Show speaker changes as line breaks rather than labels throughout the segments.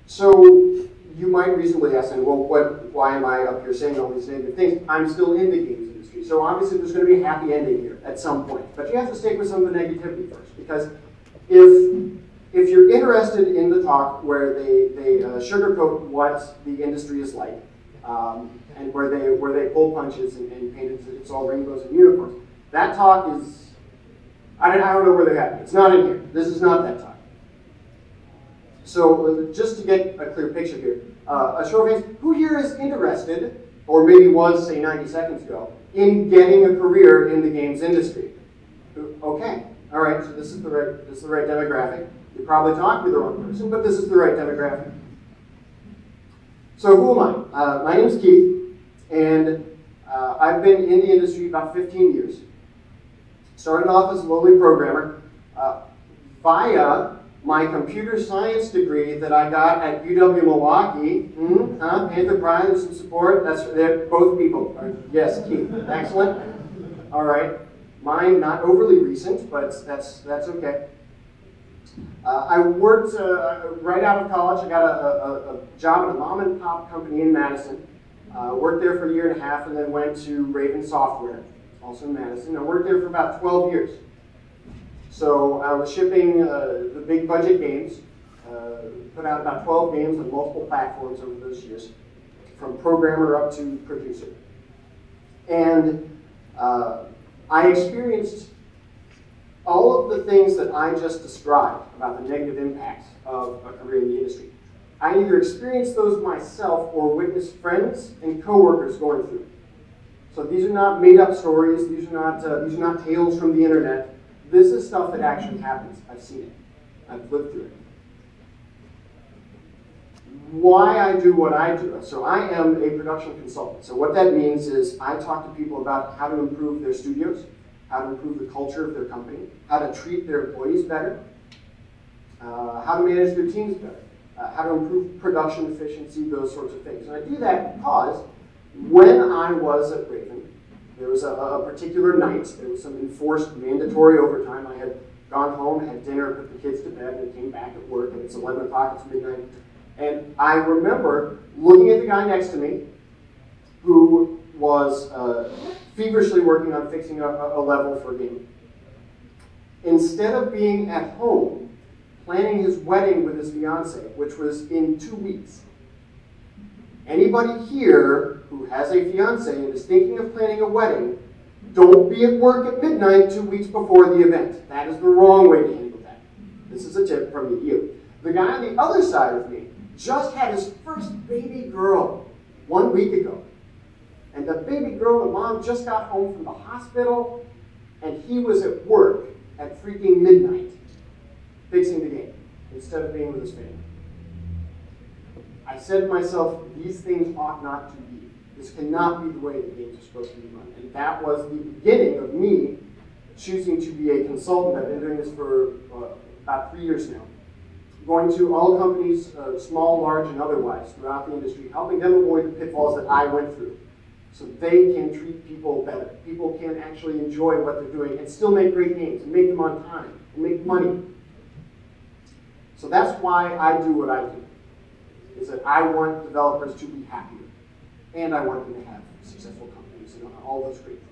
So you might reasonably ask, well, why am I up here saying all these negative things? I'm still in the games industry, so obviously there's going to be a happy ending here at some point. But you have to stick with some of the negativity first, because if you're interested in the talk where they sugarcoat what the industry is like, and where they pull punches and paint it's all rainbows and unicorns, that talk is, I don't know where they're at. It's not in here. This is not that talk. So just to get a clear picture here, a show of hands, who here is interested, or maybe was, say, 90 seconds ago, in getting a career in the games industry? Okay, all right, so this is the right demographic. You probably talked to the wrong person, but this is the right demographic. So who am I? My name is Keith, and I've been in the industry about 15 years. Started off as a lowly programmer via my computer science degree that I got at UW-Milwaukee. Panther Prime, there's some support. They're both people. Yes, Keith. Excellent. All right. Mine, not overly recent, but that's okay. I worked right out of college. I got a job at a mom and pop company in Madison. Worked there for a year and a half, and then went to Raven Software, also in Madison. I worked there for about 12 years. So I was shipping the big budget games, put out about 12 games on multiple platforms over those years, from programmer up to producer. And I experienced all of the things that I just described about the negative impacts of a career in the industry. I either experienced those myself or witnessed friends and coworkers going through. So these are not made-up stories. These are not tales from the internet. This is stuff that actually happens. I've seen it. I've lived through it. Why I do what I do. So I am a production consultant. So what that means is I talk to people about how to improve their studios, how to improve the culture of their company, how to treat their employees better, how to manage their teams better, how to improve production efficiency, those sorts of things. And I do that because when I was at Raven, there was a particular night, there was some enforced mandatory overtime. I had gone home, had dinner, put the kids to bed, and came back at work, and it's 11 o'clock, it's midnight. And I remember looking at the guy next to me who was feverishly working on fixing a level for a game. Instead of being at home, planning his wedding with his fiance, which was in 2 weeks. Anybody here who has a fiance and is thinking of planning a wedding, don't be at work at midnight 2 weeks before the event. That is the wrong way to handle that. This is a tip from me to you. The guy on the other side of me just had his first baby girl 1 week ago. And the baby girl, the mom, just got home from the hospital, and he was at work at freaking midnight fixing the game instead of being with his family. I said to myself, these things ought not to be. This cannot be the way the games are supposed to be run. And that was the beginning of me choosing to be a consultant. I've been doing this for about 3 years now. Going to all companies, small, large, and otherwise, throughout the industry, helping them avoid the pitfalls that I went through so they can treat people better. People can actually enjoy what they're doing and still make great games and make them on time and make money. So that's why I do what I do, is that I want developers to be happier, and I want them to have successful companies and all those great things.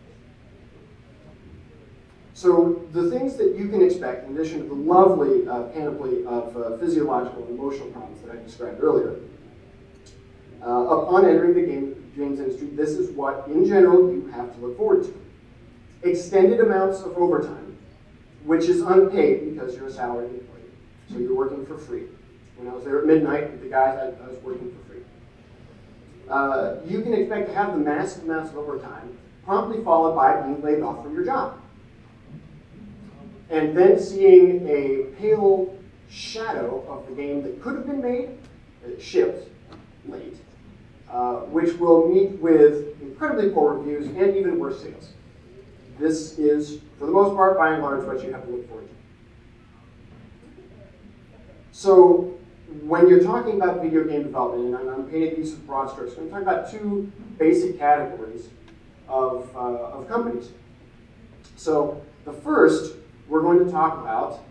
So the things that you can expect, in addition to the lovely panoply of physiological and emotional problems that I described earlier, upon entering the games industry, this is what, in general, you have to look forward to. Extended amounts of overtime, which is unpaid because you're a salaried employee. So you're working for free. When I was there at midnight with the guys, I was working for free. You can expect to have the massive amounts of overtime promptly followed by being laid off from your job. And then seeing a pale shadow of the game that could have been made, shipped late, which will meet with incredibly poor reviews and even worse sales. This is, for the most part, by and large, what you have to look forward to. So when you're talking about video game development, and I'm painting these with broad strokes, I'm talking about two basic categories of companies. So the first, we're going to talk about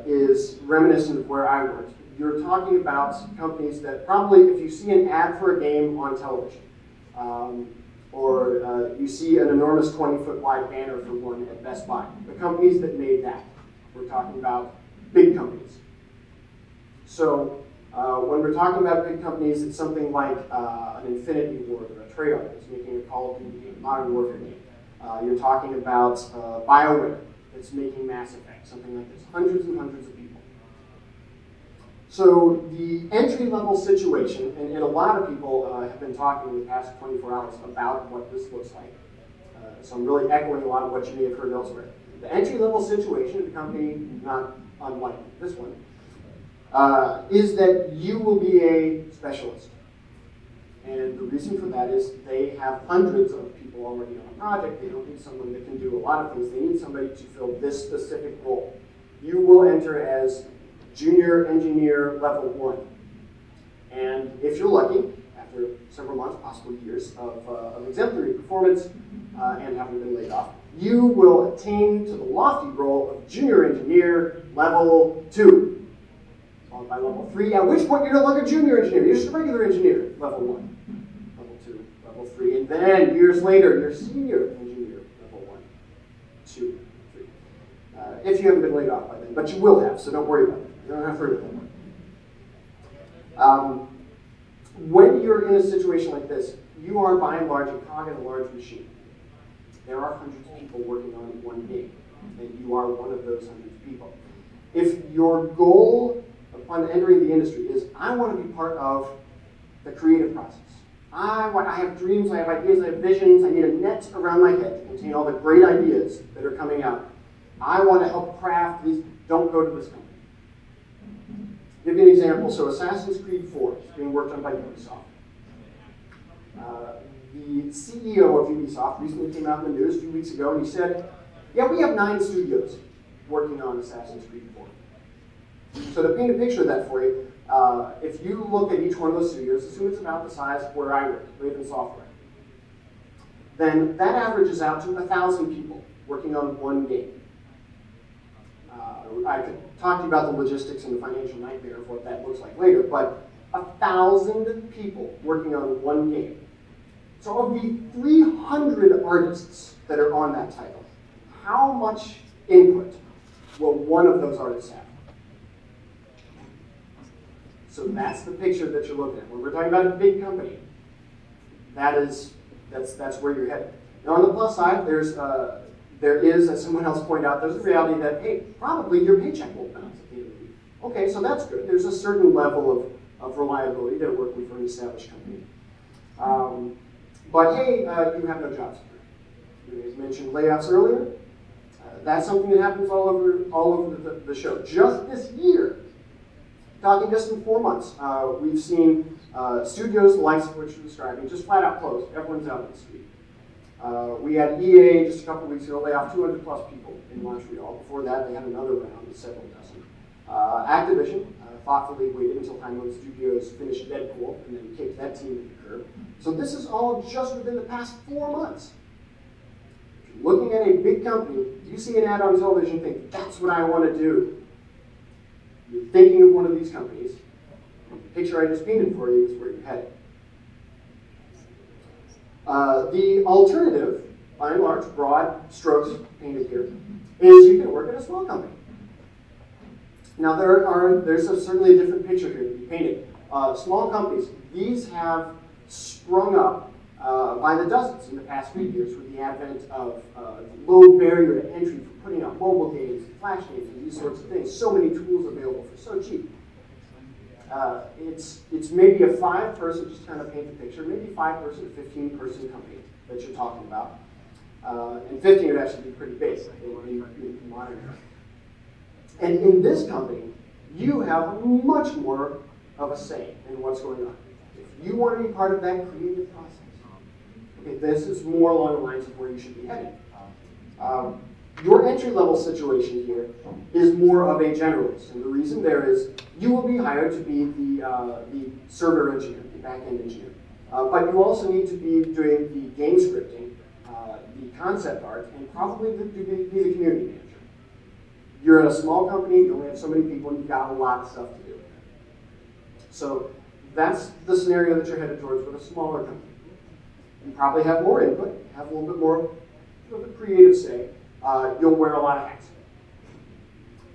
is reminiscent of where I worked. You're talking about companies that probably, if you see an ad for a game on television, or you see an enormous 20-foot wide banner for one at Best Buy, the companies that made that, we're talking about big companies. So when we're talking about big companies, it's something like an Infinity Ward or a Treyarch that's making a Call of Duty game, Modern Warfare game. You're talking about BioWare that's making Mass Effect, something like this. Hundreds and hundreds of people. So the entry-level situation, and a lot of people have been talking in the past 24 hours about what this looks like. So I'm really echoing a lot of what you may have heard elsewhere. The entry-level situation at a company, not unlike this one, is that you will be a specialist. And the reason for that is they have hundreds of people already on a project. They don't need someone that can do a lot of things. They need somebody to fill this specific role. You will enter as junior engineer level 1. And if you're lucky, after several months, possibly years of exemplary performance and having been laid off, you will attain to the lofty role of junior engineer level 2. Followed by level 3, at which point you're no longer junior engineer, you're just a regular engineer, level 1, level 2, level 3, and then years later, you're senior engineer, level 1, 2, 3. If you haven't been laid off by then, but you will have, so don't worry about it. You don't have to worry about that. When you're in a situation like this, you are by and large a cog in a large machine. There are hundreds of people working on one game, and you are one of those hundreds of people. If your goal upon entering the industry is, I want to be part of the creative process. I have dreams, I have ideas, I have visions, I need a net around my head to contain all the great ideas that are coming out. I want to help craft these, don't go to this company. Give you an example. So Assassin's Creed 4 is being worked on by Ubisoft. The CEO of Ubisoft recently came out in the news a few weeks ago and he said, yeah, we have 9 studios working on Assassin's Creed 4. So to paint a picture of that for you, if you look at each one of those studios, assume it's about the size of where I work, Raven Software, then that averages out to 1,000 people working on one game. I could talk to you about the logistics and the financial nightmare of what that looks like later, but 1,000 people working on one game. So of the 300 artists that are on that title, how much input will one of those artists have? So that's the picture that you're looking at. When we're talking about a big company, that's where you're headed. Now on the plus side, there is, as someone else pointed out, there's a reality that, hey, probably your paycheck won't bounce at the end of the week. Okay, so that's good. There's a certain level of reliability to working for an established company. But hey, you have no job security. You mentioned layoffs earlier. That's something that happens all over the show. Just this year, talking just in 4 months, we've seen studios, the likes of which you're describing, just flat out closed. Everyone's out on the street. We had EA just a couple weeks ago lay off 200 plus people in Montreal. Before that, they had another round of several dozen. Activision thoughtfully waited until Time Zone Studios finished Deadpool and then kicked that team to the curb. So this is all just within the past 4 months. If you're looking at a big company, you see an ad on television and think, that's what I want to do. You're thinking of one of these companies. The picture I just painted for you is where you're headed. The alternative, by and large, broad strokes painted here, is you can work at a small company. Now there's certainly a different picture here to be painted. Small companies, these have sprung up by the dozens in the past few years with the advent of the low barrier to entry for putting out mobile games, flash games, and these sorts of things. So many tools available for so cheap. It's maybe a 5-person, just kind of paint the picture, maybe 5-person, 15-person company that you're talking about. And 15 would actually be pretty basic in modern era. And in this company, you have much more of a say in what's going on. If you want to be part of that creative process, okay, this is more along the lines of where you should be headed. Your entry-level situation here is more of a generalist, and the reason there is you will be hired to be the server engineer, the back-end engineer. But you also need to be doing the game scripting, the concept art, and probably be the community manager. You're in a small company, you only have so many people, and you've got a lot of stuff to do. So that's the scenario that you're headed towards with a smaller company. You probably have more input, have a little bit more creative say. You'll wear a lot of hats.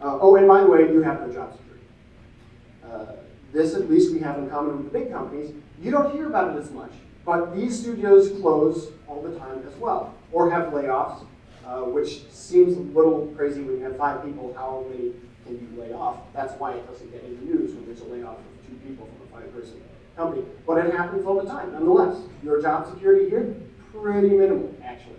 Oh, and by the way, you have no job security. This, at least, we have in common with the big companies. You don't hear about it as much, but these studios close all the time as well, or have layoffs, which seems a little crazy when you have 5 people. How many can you lay off? That's why it doesn't get in the news when there's a layoff of 2 people from a 5-person company. But it happens all the time, nonetheless. Your job security here, pretty minimal, actually.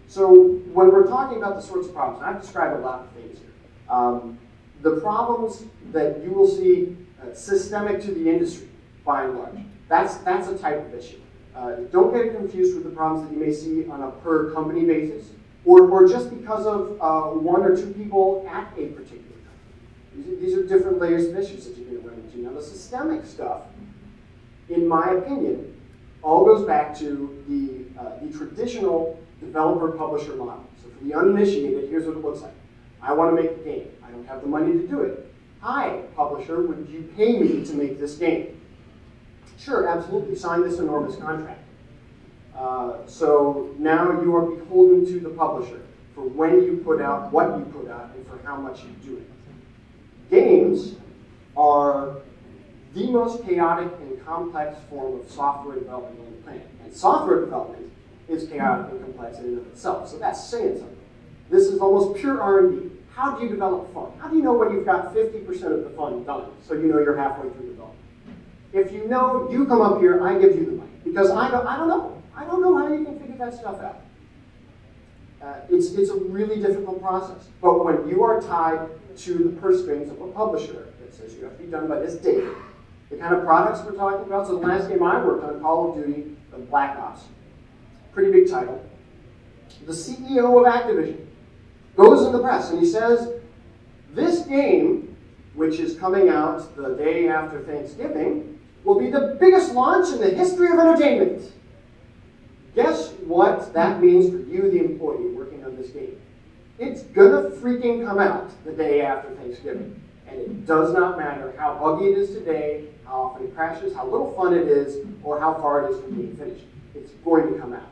So when we're talking about the sorts of problems, and I've described a lot of things here, the problems that you will see systemic to the industry, by and large, that's a type of issue. Don't get it confused with the problems that you may see on a per company basis, or just because of 1 or 2 people at a particular company. These are different layers of issues that you're going to run into. Now the systemic stuff, in my opinion, all goes back to the traditional developer-publisher model. So for the uninitiated, here's what it looks like. I want to make a game. I don't have the money to do it. Hi, publisher, would you pay me to make this game? Sure, absolutely. Sign this enormous contract. So now you are beholden to the publisher for when you put out, what you put out, and for how much you do it. Games are the most chaotic and complex form of software development on the planet. And software development is chaotic and complex in and of itself. So that's saying something. This is almost pure R&D. How do you develop fun? How do you know when you've got 50% of the fun done, so you know you're halfway through development? If you know, you come up here, I give you the money. Because I don't know. I don't know how you can figure that stuff out. It's a really difficult process. But when you are tied to the purse strings of a publisher that says you have to be done by this date, the kind of products we're talking about, so the last game I worked on, Call of Duty, Black Ops, pretty big title. The CEO of Activision goes in the press and he says, this game, which is coming out the day after Thanksgiving, will be the biggest launch in the history of entertainment. Guess what that means for you, the employee, working on this game? It's gonna freaking come out the day after Thanksgiving. And it does not matter how buggy it is today, how often it crashes, how little fun it is, or how far it is from being finished. It's going to come out.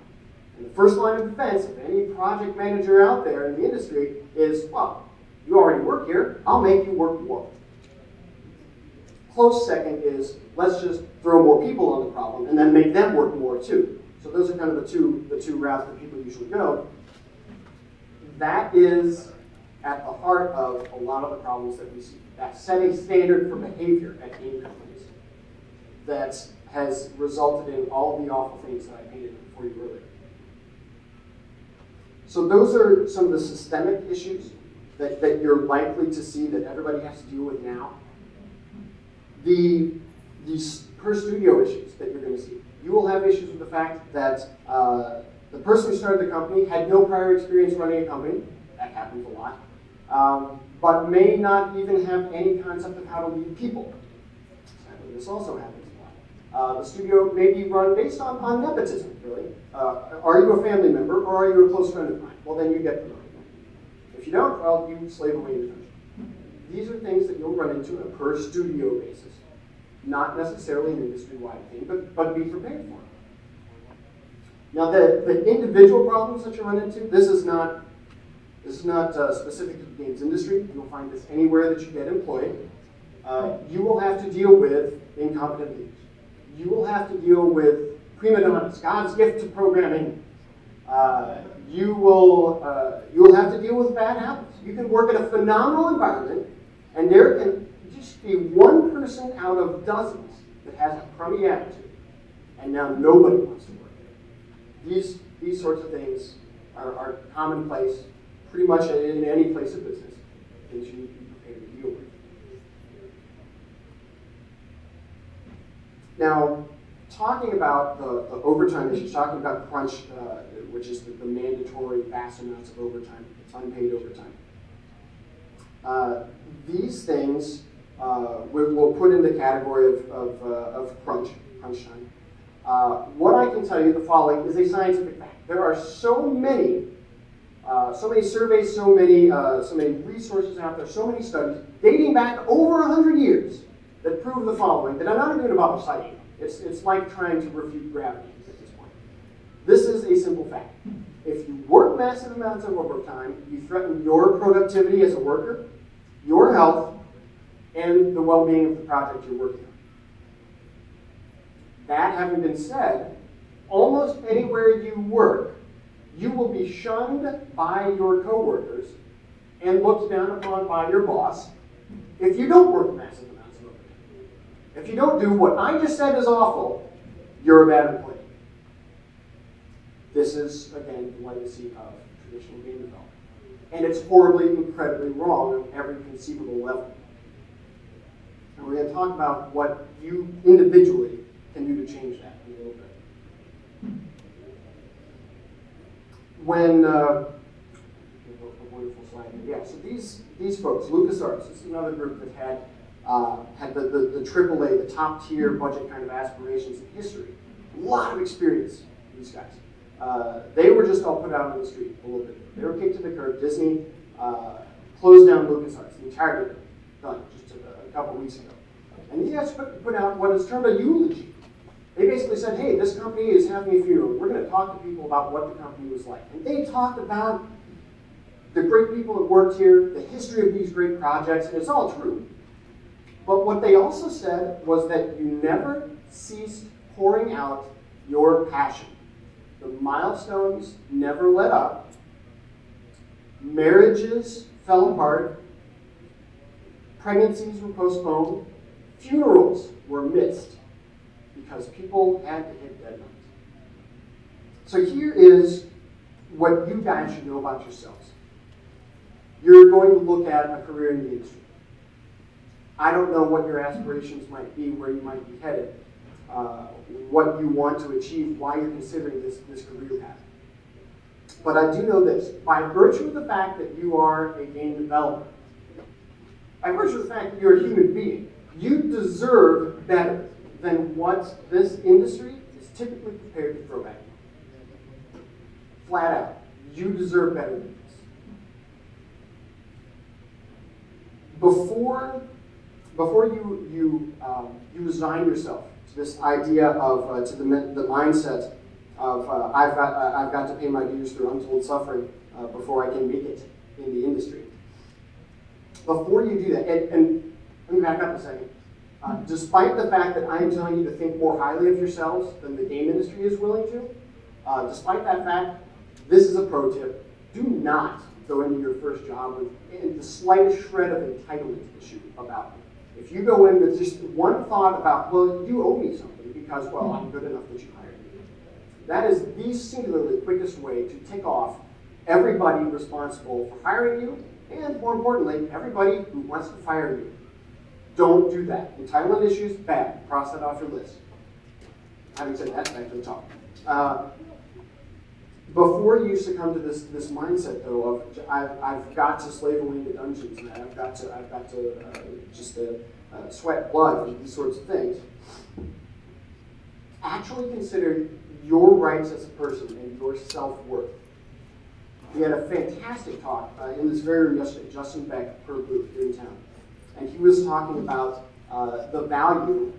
And the first line of defense of any project manager out there in the industry is, well, you already work here, I'll make you work more. Close second is, let's just throw more people on the problem and then make them work more too. So those are kind of the two routes that people usually go. That is at the heart of a lot of the problems that we see. That set a standard for behavior at game companies that has resulted in all of the awful things that I painted for you earlier. So those are some of the systemic issues that you're likely to see that everybody has to deal with now. These per studio issues that you're going to see. You will have issues with the fact that the person who started the company had no prior experience running a company. That happens a lot. But may not even have any concept of how to lead people. Sadly, this also happens a lot. The studio may be run based on nepotism, really. Are you a family member or are you a close friend of mine? Well, then you get promoted. If you don't, well, you slave away your time. These are things that you'll run into on a per studio basis. Not necessarily an industry-wide thing, but be prepared for it. Now, the individual problems that you run into, this is not specific to the games industry. You'll find this anywhere that you get employed. You will have to deal with incompetent leaders. You will have to deal with prima donnas, God's gift to programming. You will have to deal with bad habits. You can work in a phenomenal environment, and there can just be one person out of dozens that has a crummy attitude, and now nobody wants to work there. These sorts of things are commonplace pretty much in any place of business, things you need to be prepared to deal with. Now, talking about the overtime issues, talking about crunch, which is the mandatory vast amounts of overtime, it's unpaid overtime. These things we'll put in the category of crunch time. What I can tell you, the following is a scientific fact. There are so many so many surveys, so many resources out there, so many studies dating back over 100 years that prove the following, that I'm not even going to bother citing. It's like trying to refute gravity at this point. This is a simple fact. If you work massive amounts of overtime, you threaten your productivity as a worker, your health, and the well-being of the project you're working on. That having been said, almost anywhere you work, you will be shunned by your coworkers and looked down upon by your boss if you don't work massive amounts of overtime. If you don't do what I just said is awful, you're a bad employee. This is, again, the legacy of traditional game development. And it's horribly, incredibly wrong on every conceivable level. And we're going to talk about what you individually can do to change that in a little bit. When, a wonderful slide here. Yeah, so these folks, LucasArts, this is another group that had the AAA, the top tier budget kind of aspirations in history. A lot of experience, these guys. They were just all put out on the street a little bit. They were kicked to the curb. Disney closed down LucasArts, the entirety of it, done just a couple weeks ago. And these guys put out what is termed a eulogy. They basically said, hey, this company is having a funeral. We're going to talk to people about what the company was like. And they talked about the great people that worked here, the history of these great projects, and it's all true. But what they also said was that you never ceased pouring out your passion. The milestones never let up. Marriages fell apart. Pregnancies were postponed. Funerals were missed because people had to hit deadlines. So here is what you guys should know about yourselves. You're going to look at a career in the industry. I don't know what your aspirations might be, where you might be headed, what you want to achieve, why you're considering this career path. But I do know this. By virtue of the fact that you are a game developer, by virtue of the fact that you're a human being, you deserve better than what this industry is typically prepared to throw at you. Flat out. You deserve better than this. Before you resign yourself to this idea of, to the mindset of I've got to pay my dues through untold suffering before I can make it in the industry. Before you do that, and let me back up a second. Despite the fact that I am telling you to think more highly of yourselves than the game industry is willing to, despite that fact, this is a pro tip. Do not go into your first job with the slightest shred of entitlement issue about it. If you go in with just one thought about, well, you owe me something because, well, I'm good enough that you hired me. That is the singularly quickest way to tick off everybody responsible for hiring you, and more importantly, everybody who wants to fire you. Don't do that. Entitlement issues, bad. Cross that off your list. Having said that, back to the top. Before you succumb to this mindset, though, of I've got to slave away in the dungeons, and I've got to sweat blood and these sorts of things, actually consider your rights as a person and your self-worth. We had a fantastic talk in this very room yesterday, Justin Beck, per booth here in town. And he was talking about the value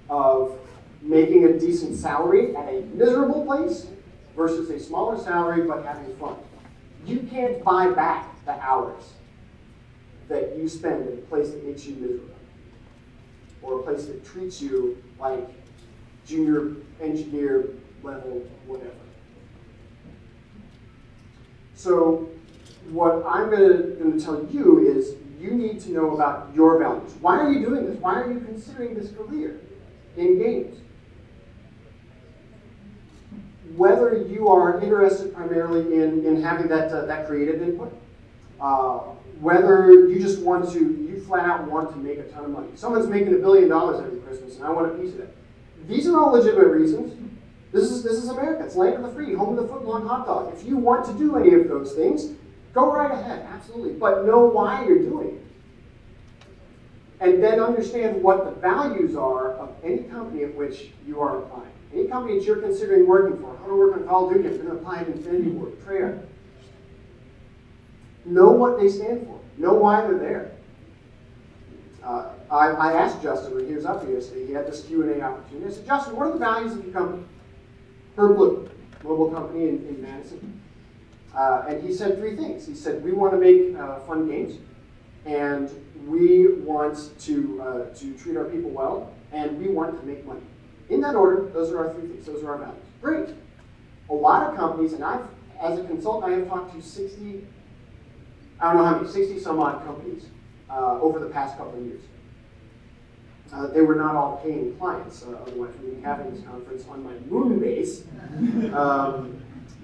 of making a decent salary at a miserable place versus a smaller salary but having fun. You can't buy back the hours that you spend in a place that makes you miserable, or a place that treats you like junior engineer level whatever. So what I'm going to tell you is you need to know about your values. Why are you doing this? Why are you considering this career in games? Whether you are interested primarily in having that creative input, whether you just want to, you flat out want to make a ton of money. Someone's making $1 billion every Christmas and I want a piece of it. These are all legitimate reasons. This is America. It's land of the free, home of the footlong hot dog. If you want to do any of those things, go right ahead, absolutely. But know why you're doing it. And then understand what the values are of any company at which you are applying. Any company that you're considering working for. I want to work on Call of Duty, I'm going to apply at Infinity Ward, Treyarch. Know what they stand for. Know why they're there. I asked Justin when he was up here yesterday, he had this Q&A opportunity. I said, Justin, what are the values of your company? Per Blue, mobile company in Madison. And he said 3 things. He said, we want to make fun games, and we want to treat our people well, and we want to make money. In that order, those are our 3 things. Those are our values. Great. A lot of companies, and as a consultant, I have talked to 60, I don't know how many, 60 some odd companies over the past couple of years. They were not all paying clients, otherwise we would be having this conference on my moon base.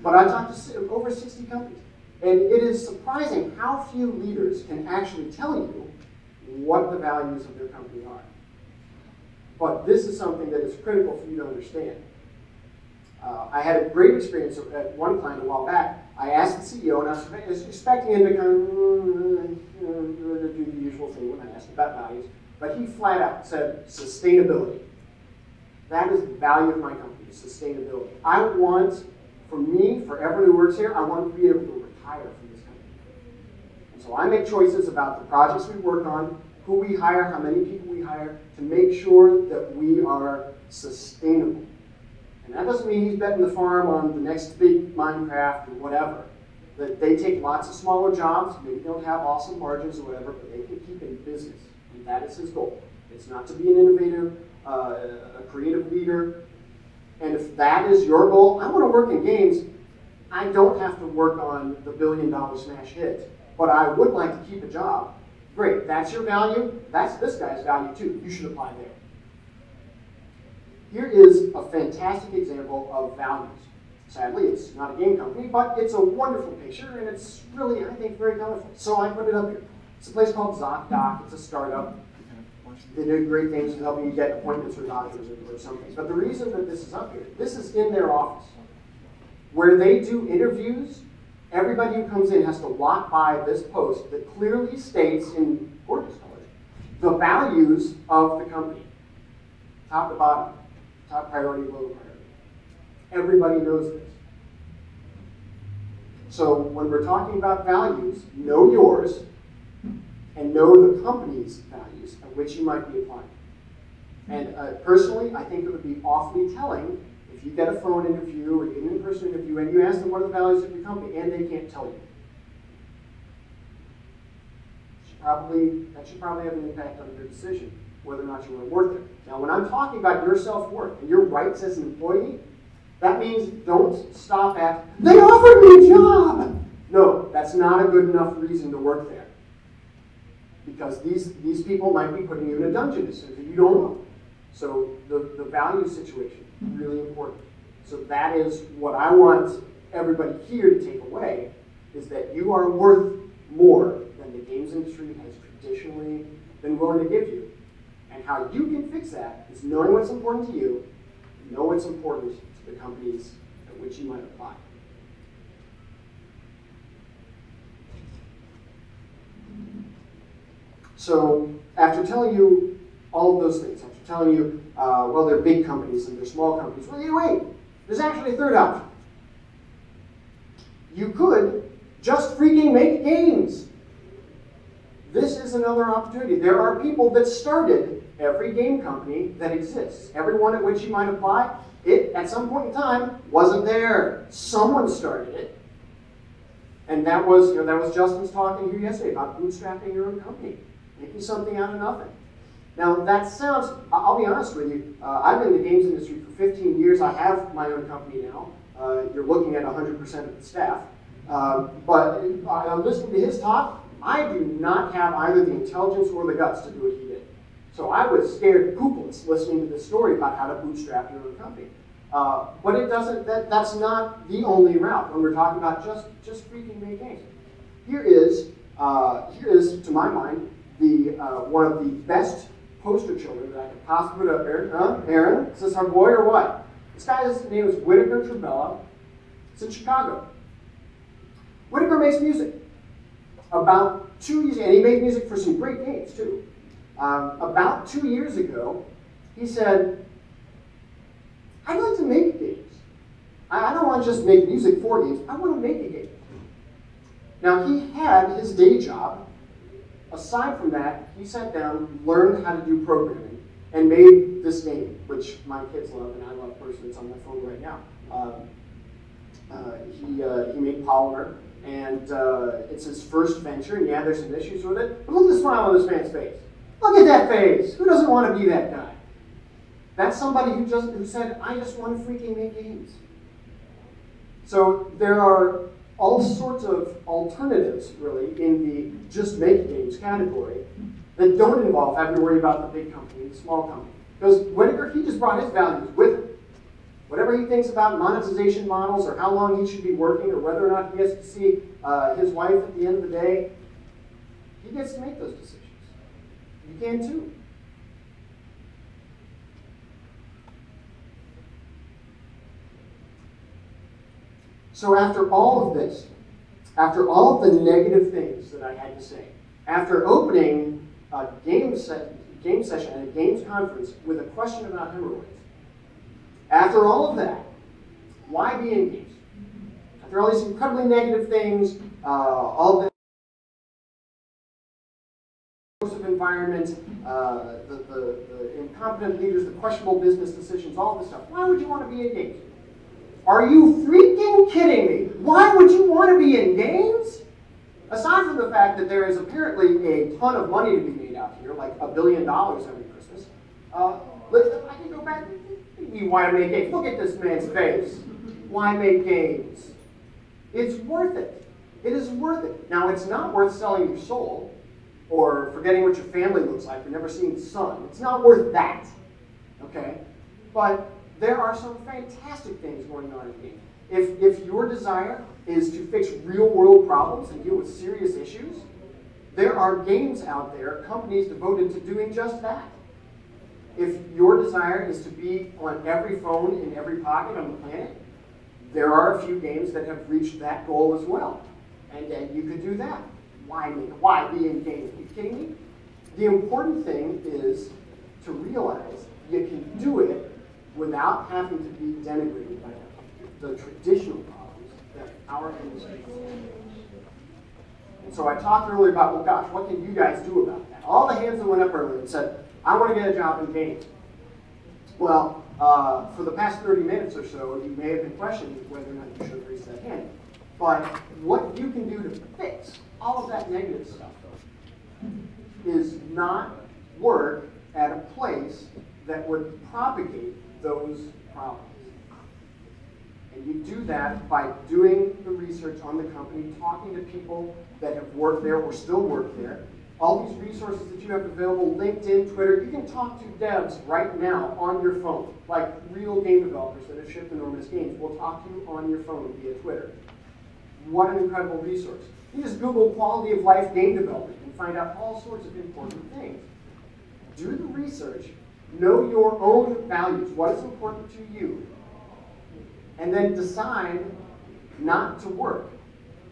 But I talked to over 60 companies. And it is surprising how few leaders can actually tell you what the values of their company are. But this is something that is critical for you to understand. I had a great experience at one client a while back. I asked the CEO, and I was expecting him to kind of do the usual thing when I asked about values. But he flat out said, sustainability. That is the value of my company, sustainability. I want, for me, for everyone who works here, I want to be able to retire from this company. And so I make choices about the projects we work on, who we hire, how many people we hire, to make sure that we are sustainable. And that doesn't mean he's betting the farm on the next big Minecraft or whatever. That they take lots of smaller jobs, maybe don't have awesome margins or whatever, but they can keep in business. And that is his goal. It's not to be an innovator, a creative leader. And if that is your goal, I want to work in games. I don't have to work on the billion-dollar smash hit, but I would like to keep a job. Great, that's your value. That's this guy's value too. You should apply there. Here is a fantastic example of values. Sadly, it's not a game company, but it's a wonderful picture, and it's really, I think, very colorful. So I put it up here. It's a place called ZocDoc. It's a startup. They do great things in helping you get appointments with doctors or something. But the reason that this is up here, this is in their office. Where they do interviews, everybody who comes in has to walk by this post that clearly states in gorgeous colors the values of the company. Top to bottom. Top priority, low priority. Everybody knows this. So when we're talking about values, know yours and know the company's values at which you might be applying. And personally, I think it would be awfully telling if you get a phone interview or an in-person interview and you ask them what are the values of your company and they can't tell you. That should probably have an impact on your decision whether or not you want to work there. Now, when I'm talking about your self-worth and your rights as an employee, that means don't stop at, they offered me a job! No, that's not a good enough reason to work there. Because these people might be putting you in a dungeon as soon as you don't know. So the value situation, really important. So that is what I want everybody here to take away, is that you are worth more than the games industry has traditionally been willing to give you. And how you can fix that is knowing what's important to you, know what's important to the companies at which you might apply. So after telling you all of those things, after telling you, well, they're big companies and they're small companies, well, wait, there's actually a third option. You could just freaking make games. This is another opportunity. There are people that started every game company that exists. Every one at which you might apply, it, at some point in time, wasn't there. Someone started it. And that was Justin's talking here yesterday about bootstrapping your own company, making something out of nothing. Now, that sounds, I'll be honest with you, I've been in the games industry for 15 years. I have my own company now. You're looking at 100% of the staff. But I'm listening to his talk. I do not have either the intelligence or the guts to do what he did. So I was scared poopless listening to this story about how to bootstrap your own company. But it doesn't, that's not the only route when we're talking about just freaking make games. Here is, to my mind, one of the best poster children that I could possibly put up there. Aaron, is this our boy or what? This guy's name is Whitaker Trabella. It's in Chicago. Whitaker makes music. About 2 years, and he made music for some great games too. About 2 years ago, he said, I'd like to make games. I don't want to just make music for games. I want to make a game. Now, he had his day job. Aside from that, he sat down, learned how to do programming, and made this game, which my kids love, and I love personally. It's on my phone right now. He made Polymer, and it's his first venture, and yeah, there's some issues with it, but look at the smile on this man's face. Look at that face. Who doesn't want to be that guy? That's somebody who said, I just want to freaking make games. So there are all sorts of alternatives, really, in the just make games category that don't involve having to worry about the big company, the small company. Because Whitaker, he just brought his values with him. Whatever he thinks about monetization models or how long he should be working or whether or not he has to see his wife at the end of the day, he gets to make those decisions. You can too. So after all of this, after all of the negative things that I had to say, after opening a game session at a games conference with a question about hemorrhoids, after all of that, why be in games? After all these incredibly negative things, all the environment, the incompetent leaders, the questionable business decisions, all this stuff, why would you want to be in games? Are you freaking kidding me? Why would you want to be in games? Aside from the fact that there is apparently a ton of money to be made out here, like $1 billion every Christmas, I can go back. You want to make games? Look at this man's face. Why make games? It's worth it. It is worth it. Now, it's not worth selling your soul or forgetting what your family looks like or never seeing the sun. It's not worth that. Okay? But there are some fantastic things going on in games. If your desire is to fix real-world problems and deal with serious issues, there are games out there, companies devoted to doing just that. If your desire is to be on every phone in every pocket on the planet, there are a few games that have reached that goal as well. And you could do that. Why be in games? Are you kidding me? The important thing is to realize you can do it without having to be denigrated by the traditional problems that our industry faces. And so I talked earlier about, well, gosh, what can you guys do about that? All the hands that went up earlier and said, I want to get a job in games. Well, for the past 30 minutes or so, you may have been questioning whether or not you should have raised that hand. But what you can do to fix all of that negative stuff is not work at a place that would propagate those problems. And you do that by doing the research on the company, talking to people that have worked there or still work there. All these resources that you have available, LinkedIn, Twitter, you can talk to devs right now on your phone, like real game developers that have shipped enormous games will talk to you on your phone via Twitter. What an incredible resource. You just Google quality of life game development and find out all sorts of important things. Do the research, know your own values, what is important to you, and then decide not to work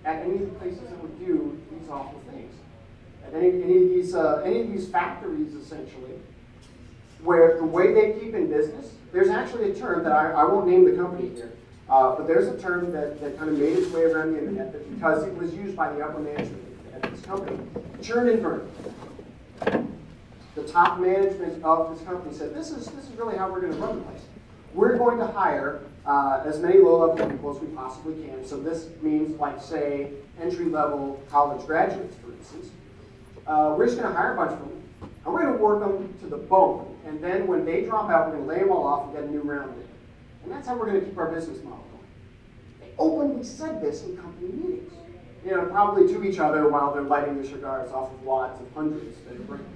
at any of the places that would do these awful things. At any of these factories, essentially, where the way they keep in business, there's actually a term that I won't name the company here, but there's a term that kind of made its way around the internet that because it was used by the upper management at this company, churn and burn. The top management of this company said, this is really how we're going to run the place. We're going to hire as many low-level people as we possibly can. So this means, like, say, entry-level college graduates, for instance. We're just going to hire a bunch of them, and we're going to work them to the bone. And then when they drop out, we're going to lay them all off and get a new round in. And that's how we're going to keep our business model going. They openly said this in company meetings. You know, probably to each other while they're lighting their cigars off of wads of hundreds that are bringing.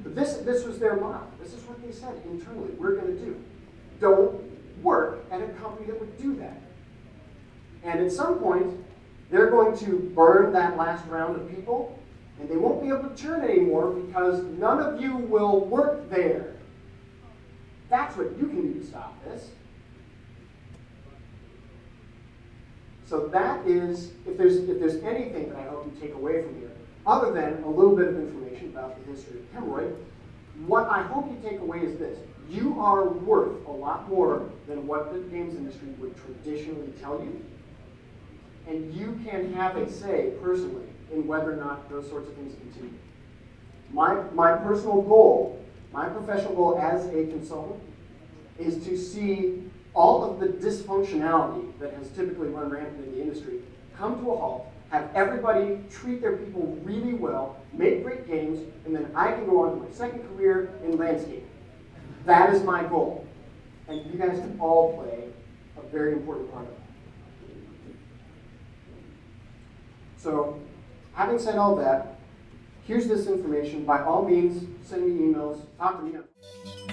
But this was their model. This is what they said internally we're going to do. Don't work at a company that would do that. And at some point, they're going to burn that last round of people, and they won't be able to churn anymore because none of you will work there. That's what you can do to stop this. So that is, if there's anything that I hope you take away from here, other than a little bit of information about the history of hemorrhoid, what I hope you take away is this. You are worth a lot more than what the games industry would traditionally tell you. And you can have a say, personally, in whether or not those sorts of things continue. My personal goal, my professional goal as a consultant, is to see all of the dysfunctionality that has typically run rampant in the industry come to a halt, have everybody treat their people really well, make great games, and then I can go on to my second career in landscaping. That is my goal. And you guys can all play a very important part of that. So, having said all that, here's this information. By all means, send me emails, talk to me.